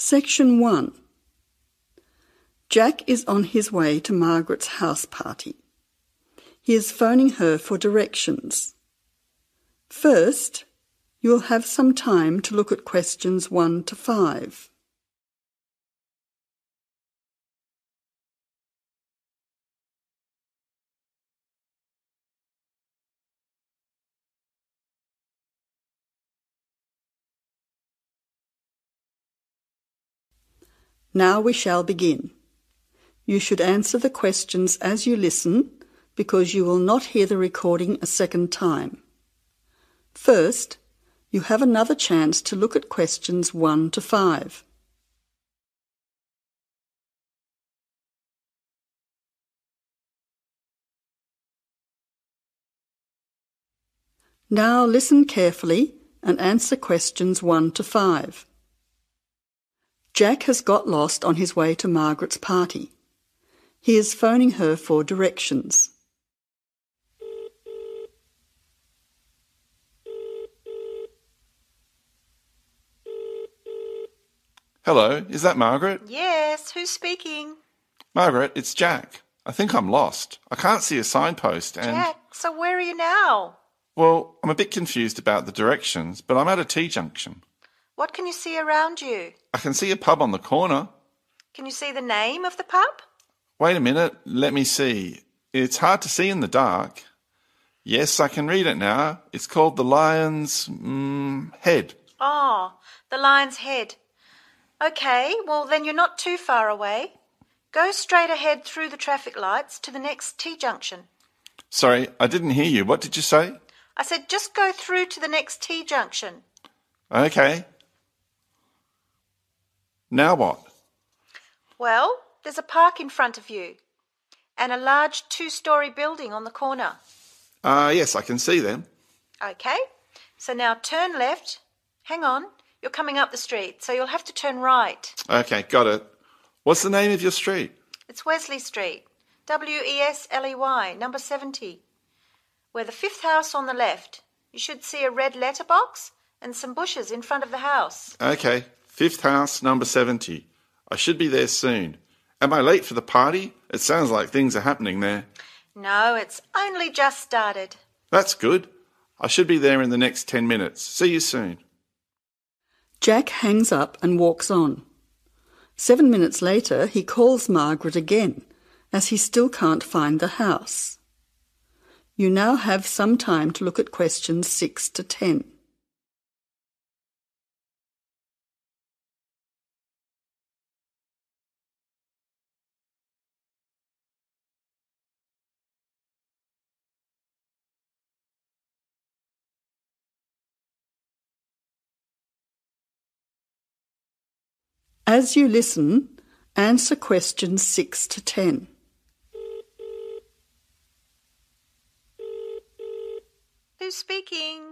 Section 1. Jack is on his way to Margaret's house party. He is phoning her for directions. First, you will have some time to look at questions 1 to 5. Now we shall begin. You should answer the questions as you listen, because you will not hear the recording a second time. First, you have another chance to look at questions 1 to 5. Now listen carefully and answer questions 1 to 5. Jack has got lost on his way to Margaret's party. He is phoning her for directions. Hello, is that Margaret? Yes, who's speaking? Margaret, it's Jack. I think I'm lost. I can't see a signpost and... Jack, so where are you now? Well, I'm a bit confused about the directions, but I'm at a T-junction. What can you see around you? I can see a pub on the corner. Can you see the name of the pub? Wait a minute, let me see. It's hard to see in the dark. Yes, I can read it now. It's called the Lion's Head. Oh, the Lion's Head. OK, well then you're not too far away. Go straight ahead through the traffic lights to the next T-junction. Sorry, I didn't hear you. What did you say? I said just go through to the next T-junction. OK. Now what? Well, there's a park in front of you and a large 2-storey building on the corner. Yes, I can see them. OK, so now turn left. Hang on, you're coming up the street, so you'll have to turn right. OK, got it. What's the name of your street? It's Wesley Street, Wesley, number 70. We're the 5th house on the left. You should see a red letterbox and some bushes in front of the house. OK, 5th house, number 70. I should be there soon. Am I late for the party? It sounds like things are happening there. No, it's only just started. That's good. I should be there in the next 10 minutes. See you soon. Jack hangs up and walks on. 7 minutes later, he calls Margaret again, as he still can't find the house. You now have some time to look at questions 6 to 10. As you listen, answer questions 6 to 10. Who's speaking?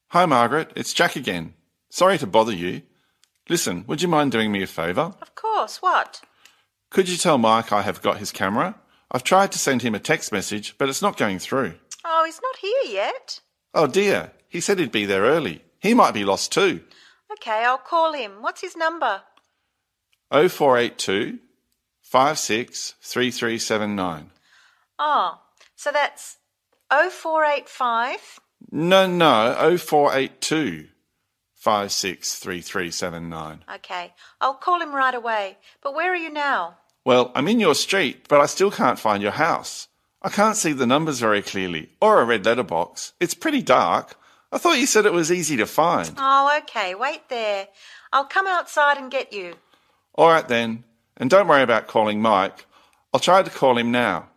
Hi, Margaret. It's Jack again. Sorry to bother you. Listen, would you mind doing me a favour? Of course, what? Could you tell Mike I have got his camera? I've tried to send him a text message, but it's not going through. Oh, he's not here yet. Oh dear, he said he'd be there early. He might be lost too. OK, I'll call him. What's his number? 0482 56 3379. Oh, so that's 0485... No, 0482 56 3379. OK, I'll call him right away. But where are you now? Well, I'm in your street, but I still can't find your house. I can't see the numbers very clearly, or a red letterbox. It's pretty dark. I thought you said it was easy to find. Oh, OK, wait there. I'll come outside and get you. All right then, and don't worry about calling Mike. I'll try to call him now.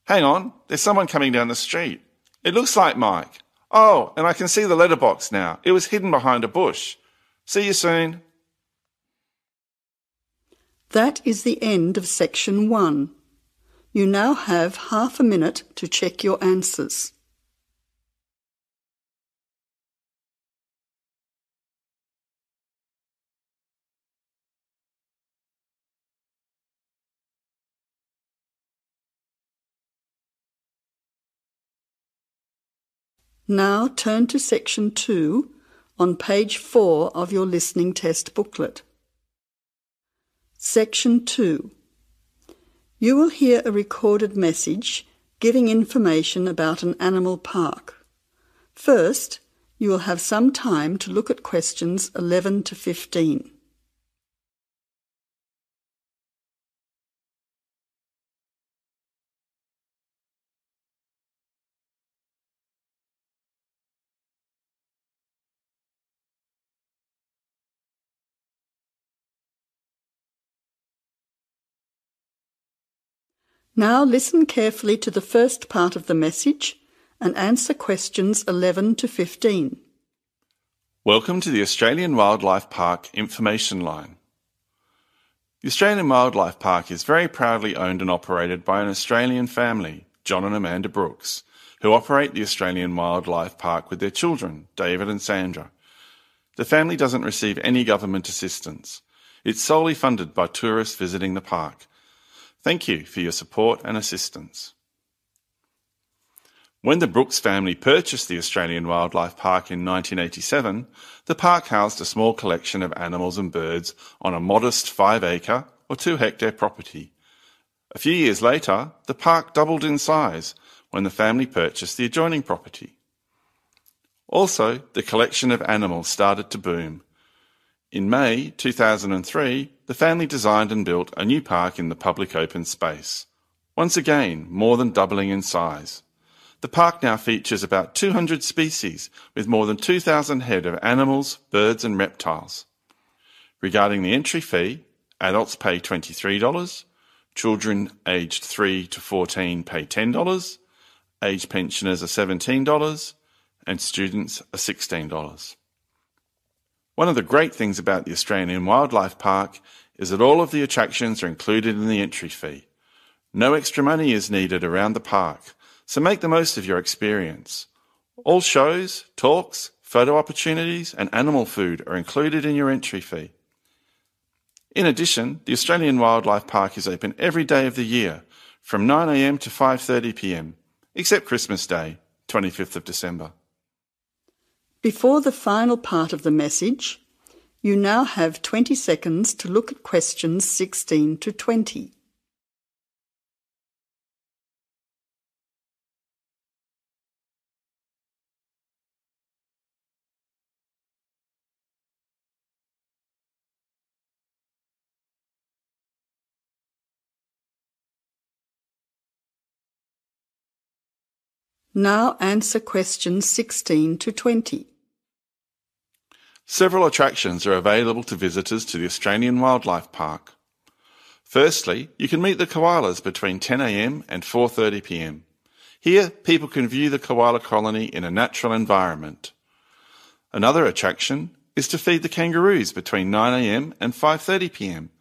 Hang on, there's someone coming down the street. It looks like Mike. Oh, and I can see the letterbox now. It was hidden behind a bush. See you soon. That is the end of section 1. You now have half a minute to check your answers. Now turn to section 2 on page 4 of your listening test booklet. Section 2. You will hear a recorded message giving information about an animal park. First, you will have some time to look at questions 11 to 15. Now listen carefully to the first part of the message and answer questions 11 to 15. Welcome to the Australian Wildlife Park Information Line. The Australian Wildlife Park is very proudly owned and operated by an Australian family, John and Amanda Brooks, who operate the Australian Wildlife Park with their children, David and Sandra. The family doesn't receive any government assistance. It's solely funded by tourists visiting the park. Thank you for your support and assistance. When the Brooks family purchased the Australian Wildlife Park in 1987, the park housed a small collection of animals and birds on a modest 5-acre or 2-hectare property. A few years later, the park doubled in size when the family purchased the adjoining property. Also, the collection of animals started to boom. In May 2003, the family designed and built a new park in the public open space. Once again, more than doubling in size. The park now features about 200 species with more than 2,000 head of animals, birds and reptiles. Regarding the entry fee, adults pay $23, children aged 3 to 14 pay $10, aged pensioners are $17 and students are $16. One of the great things about the Australian Wildlife Park is that all of the attractions are included in the entry fee. No extra money is needed around the park, so make the most of your experience. All shows, talks, photo opportunities and animal food are included in your entry fee. In addition, the Australian Wildlife Park is open every day of the year from 9 a.m. to 5:30 p.m, except Christmas Day, 25th of December. Before the final part of the message, you now have 20 seconds to look at questions 16 to 20. Now answer questions 16 to 20. Several attractions are available to visitors to the Australian Wildlife Park. Firstly, you can meet the koalas between 10 a.m. and 4:30 p.m. Here, people can view the koala colony in a natural environment. Another attraction is to feed the kangaroos between 9 a.m. and 5:30 p.m.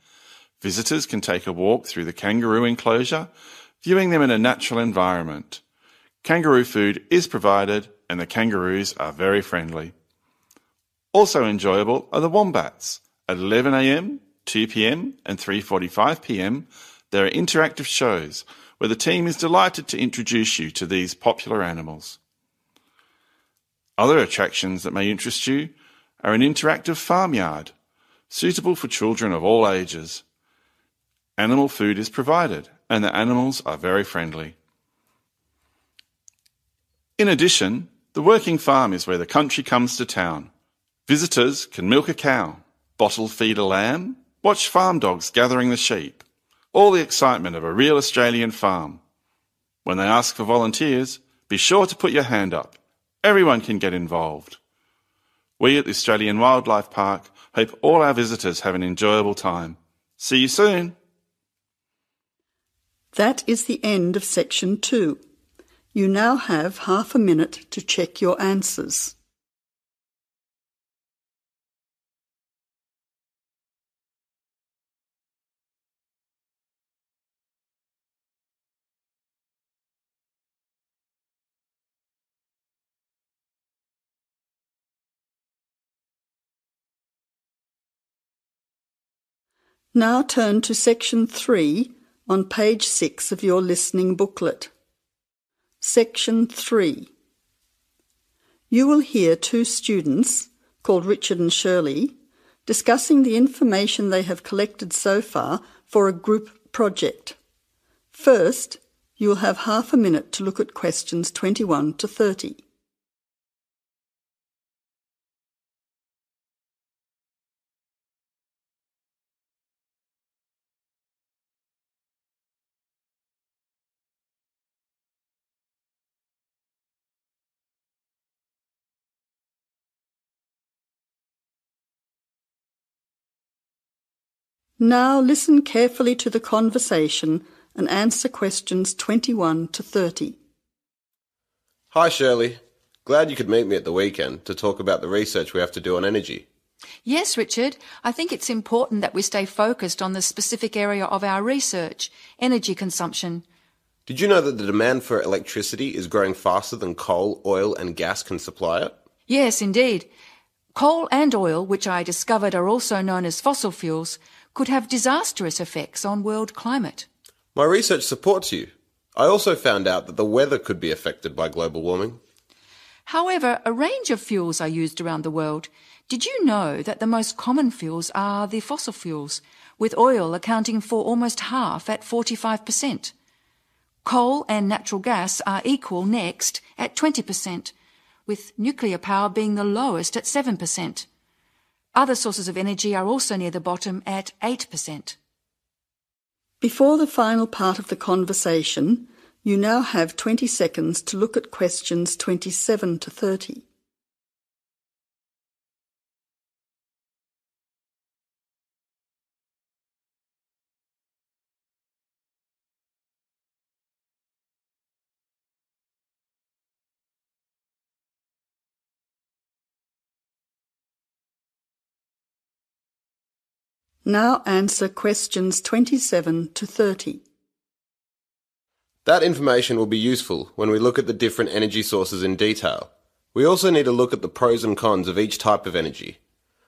Visitors can take a walk through the kangaroo enclosure, viewing them in a natural environment. Kangaroo food is provided and the kangaroos are very friendly. Also enjoyable are the wombats. At 11 a.m, 2 p.m and 3:45 p.m, there are interactive shows where the team is delighted to introduce you to these popular animals. Other attractions that may interest you are an interactive farmyard, suitable for children of all ages. Animal food is provided and the animals are very friendly. In addition, the working farm is where the country comes to town. Visitors can milk a cow, bottle feed a lamb, watch farm dogs gathering the sheep. All the excitement of a real Australian farm. When they ask for volunteers, be sure to put your hand up. Everyone can get involved. We at the Australian Wildlife Park hope all our visitors have an enjoyable time. See you soon. That is the end of section 2. You now have half a minute to check your answers. Now turn to section 3 on page 6 of your listening booklet. Section 3. You will hear two students, called Richard and Shirley, discussing the information they have collected so far for a group project. First, you will have half a minute to look at questions 21 to 30. Now listen carefully to the conversation and answer questions 21 to 30. Hi Shirley, glad you could meet me at the weekend to talk about the research we have to do on energy. Yes, Richard. I think it's important that we stay focused on the specific area of our research, energy consumption. Did you know that the demand for electricity is growing faster than coal, oil and gas can supply it? Yes, indeed. Coal and oil, which I discovered are also known as fossil fuels, could have disastrous effects on world climate. My research supports you. I also found out that the weather could be affected by global warming. However, a range of fuels are used around the world. Did you know that the most common fuels are the fossil fuels, with oil accounting for almost half at 45%? Coal and natural gas are equal next at 20%, with nuclear power being the lowest at 7%. Other sources of energy are also near the bottom at 8%. Before the final part of the conversation, you now have 20 seconds to look at questions 27 to 30. Now answer questions 27 to 30. That information will be useful when we look at the different energy sources in detail. We also need to look at the pros and cons of each type of energy.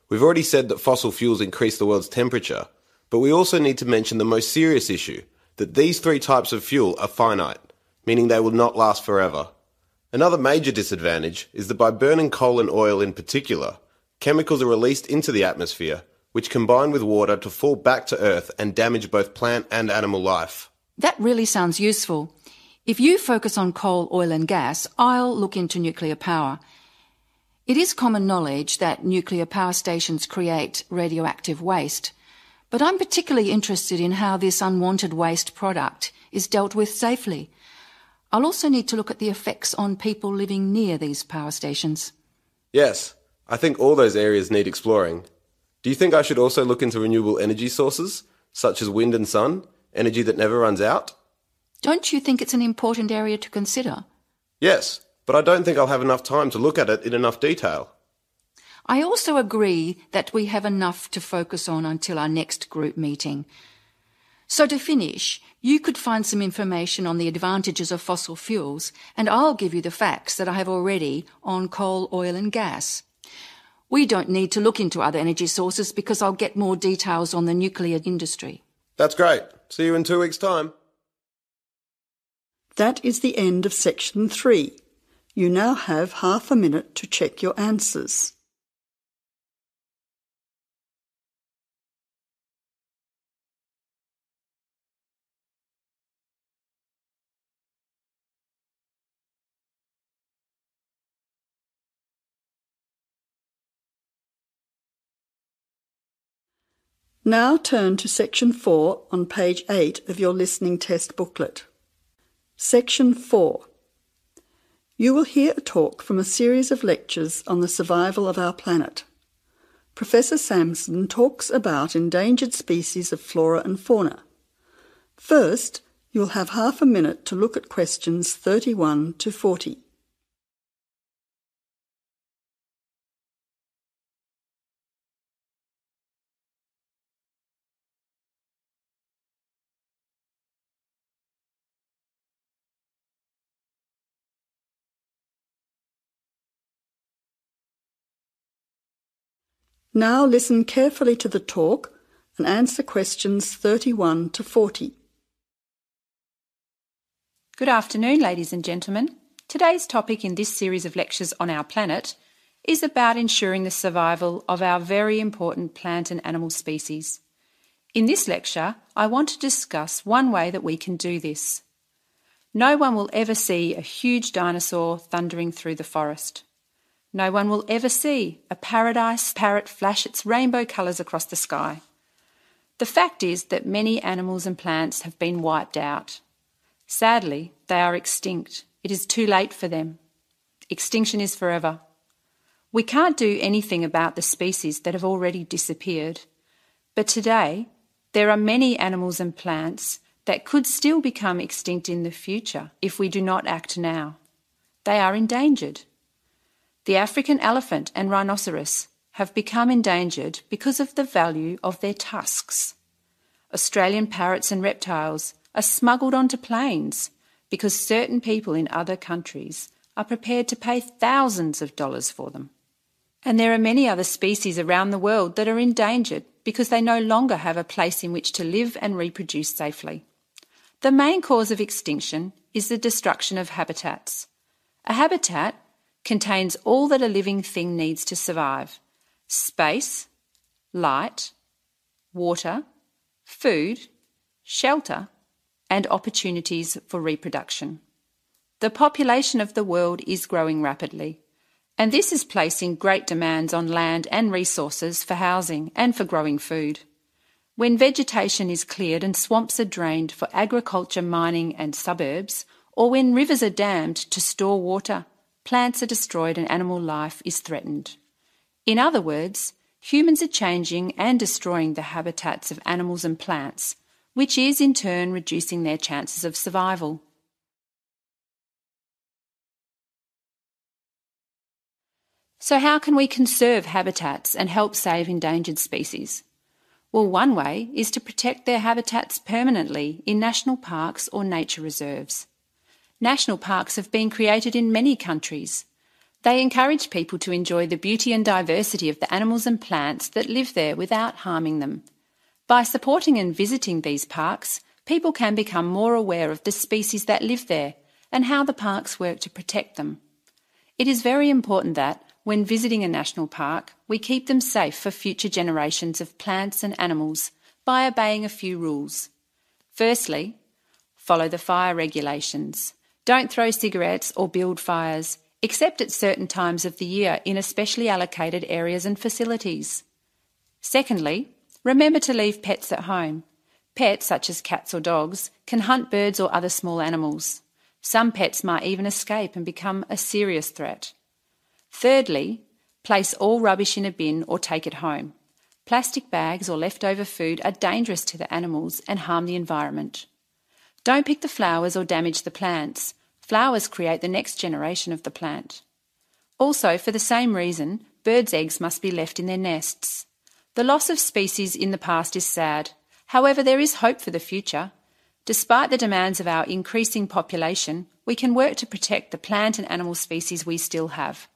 We've already said that fossil fuels increase the world's temperature, but we also need to mention the most serious issue, that these three types of fuel are finite, meaning they will not last forever. Another major disadvantage is that by burning coal and oil in particular, chemicals are released into the atmosphere, which combine with water to fall back to Earth and damage both plant and animal life. That really sounds useful. If you focus on coal, oil and gas, I'll look into nuclear power. It is common knowledge that nuclear power stations create radioactive waste, but I'm particularly interested in how this unwanted waste product is dealt with safely. I'll also need to look at the effects on people living near these power stations. Yes, I think all those areas need exploring. Do you think I should also look into renewable energy sources, such as wind and sun, energy that never runs out? Don't you think it's an important area to consider? Yes, but I don't think I'll have enough time to look at it in enough detail. I also agree that we have enough to focus on until our next group meeting. So to finish, you could find some information on the advantages of fossil fuels, and I'll give you the facts that I have already on coal, oil and gas. We don't need to look into other energy sources because I'll get more details on the nuclear industry. That's great. See you in 2 weeks' time. That is the end of section 3. You now have half a minute to check your answers. Now turn to Section 4 on page 8 of your listening test booklet. Section 4. You will hear a talk from a series of lectures on the survival of our planet. Professor Samson talks about endangered species of flora and fauna. First, you'll have half a minute to look at questions 31 to 40. Now listen carefully to the talk and answer questions 31 to 40. Good afternoon, ladies and gentlemen. Today's topic in this series of lectures on our planet is about ensuring the survival of our very important plant and animal species. In this lecture, I want to discuss one way that we can do this. No one will ever see a huge dinosaur thundering through the forest. No one will ever see a paradise parrot flash its rainbow colours across the sky. The fact is that many animals and plants have been wiped out. Sadly, they are extinct. It is too late for them. Extinction is forever. We can't do anything about the species that have already disappeared. But today, there are many animals and plants that could still become extinct in the future if we do not act now. They are endangered. The African elephant and rhinoceros have become endangered because of the value of their tusks. Australian parrots and reptiles are smuggled onto planes because certain people in other countries are prepared to pay thousands of dollars for them. And there are many other species around the world that are endangered because they no longer have a place in which to live and reproduce safely. The main cause of extinction is the destruction of habitats. A habitat contains all that a living thing needs to survive: space, light, water, food, shelter, and opportunities for reproduction. The population of the world is growing rapidly, and this is placing great demands on land and resources for housing and for growing food. When vegetation is cleared and swamps are drained for agriculture, mining and suburbs, or when rivers are dammed to store water, plants are destroyed and animal life is threatened. In other words, humans are changing and destroying the habitats of animals and plants, which is in turn reducing their chances of survival. So how can we conserve habitats and help save endangered species? Well, one way is to protect their habitats permanently in national parks or nature reserves. National parks have been created in many countries. They encourage people to enjoy the beauty and diversity of the animals and plants that live there without harming them. By supporting and visiting these parks, people can become more aware of the species that live there and how the parks work to protect them. It is very important that, when visiting a national park, we keep them safe for future generations of plants and animals by obeying a few rules. Firstly, follow the fire regulations. Don't throw cigarettes or build fires, except at certain times of the year in especially allocated areas and facilities. Secondly, remember to leave pets at home. Pets, such as cats or dogs, can hunt birds or other small animals. Some pets might even escape and become a serious threat. Thirdly, place all rubbish in a bin or take it home. Plastic bags or leftover food are dangerous to the animals and harm the environment. Don't pick the flowers or damage the plants. Flowers create the next generation of the plant. Also, for the same reason, birds' eggs must be left in their nests. The loss of species in the past is sad. However, there is hope for the future. Despite the demands of our increasing population, we can work to protect the plant and animal species we still have.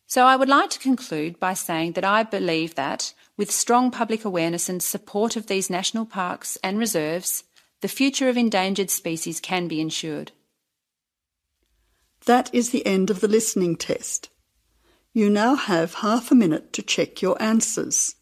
So I would like to conclude by saying that I believe that, with strong public awareness and support of these national parks and reserves, the future of endangered species can be ensured. That is the end of the listening test. You now have half a minute to check your answers.